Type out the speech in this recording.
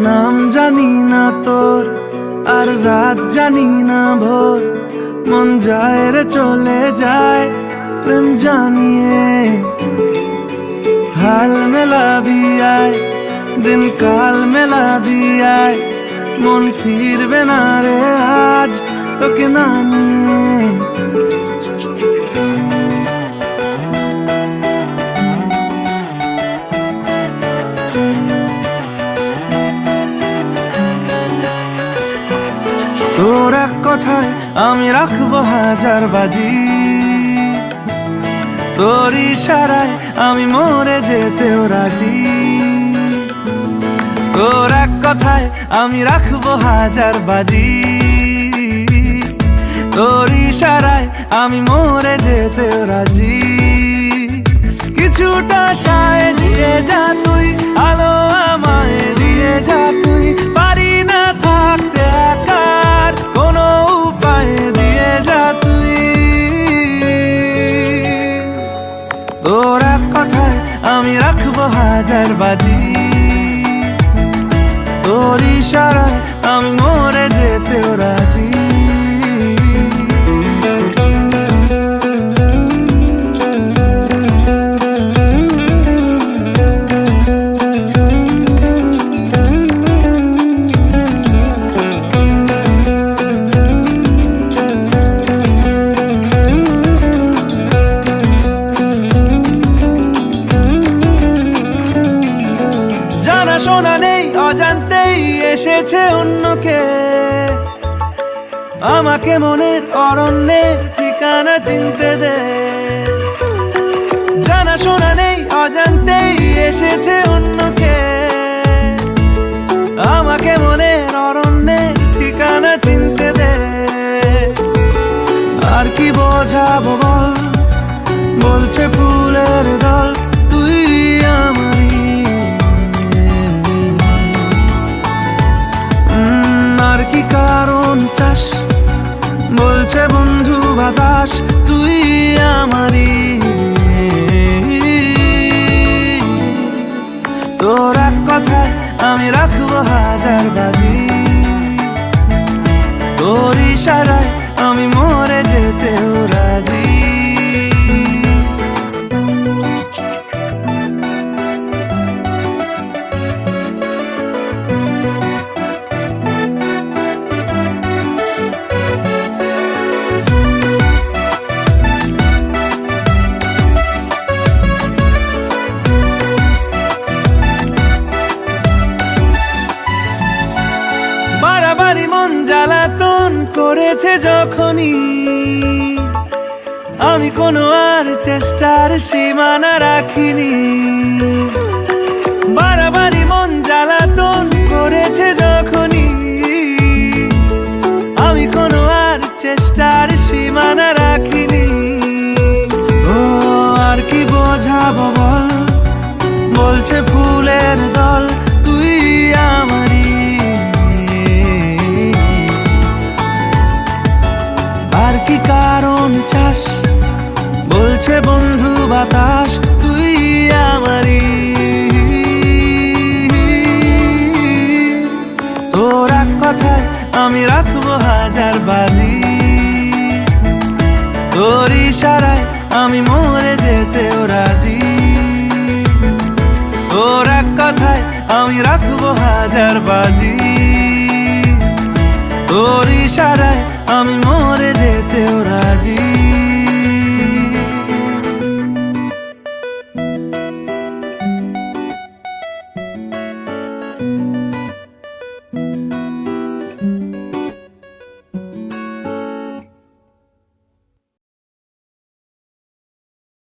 নাম জানি না তোর, আর রাত জানি না ভোর। মন যায় রে চলে যায় প্রেম জানিয়ে। हाल मेला भी आए दिन काल मेला भी आए, मन फिरबे ना रे आज তোকে না নিয়ে। তোর এক কথায় আমি রাখবো হাজার বাজি, তোর ইশারায় আমি মরে যেতেও রাজি। তোর এক কথায় আমি রাখবো হাজার বাজি, তোর ইশারায় আমি মরে যেতেও রাজি। কিছুটা সায় দিয়ে যা তুই, আলো আমায় দিয়ে যা তুই। পারি না থাকতে একার কোনো উপায় দিয়ে যা তুই। তোর এক কথায় আমি রাখবো হাজার বাজি, তোর ইশারায় আমি মরে যেতেও রাজি। শোনা নেই অজান্তেই এসেছে অন্যকে, আমাকে মনের অরণ্যের ঠিকানা চিনতে দে। জানা শোনা নেই অজান্তেই এসেছে অন্যকে, আমাকে মনের অরণ্যের ঠিকানা চিনতে দে। আর কি বোঝাবো বল, বলছে ফুলের দল তুই আমারই। আর কি কারণ চাস, বলছে বন্ধু বাতাস তুই আমারই। তোর এক কথায় আমি রাখবো হাজার বাজি, তোর ইশারায় আমি মরে যেতেও রাজি। বাড়াবাড়ি মন জ্বালাতন করেছে যখনই, আমি কোনো আর চেষ্টার সীমানা রাখিনি। বাড়াবাড়ি মন জ্বালাতন করেছে যখনই, আমি কোনো আর চেষ্টার সীমানা রাখিনি। ও আর কি বোঝাবো বল, বলছে ফুলের দল তুই আমারই। আর কি কারণ চাস, বলছে বন্ধু বাতাস তুই আমারই। তোর এক কথায় আমি রাখবো হাজার বাজি, তোর ইশারায় আমি মরে যেতেও রাজি। তোর এক কথায় আমি রাখবো হাজার বাজি, তোর ইশারায় আমি মরে যেতেও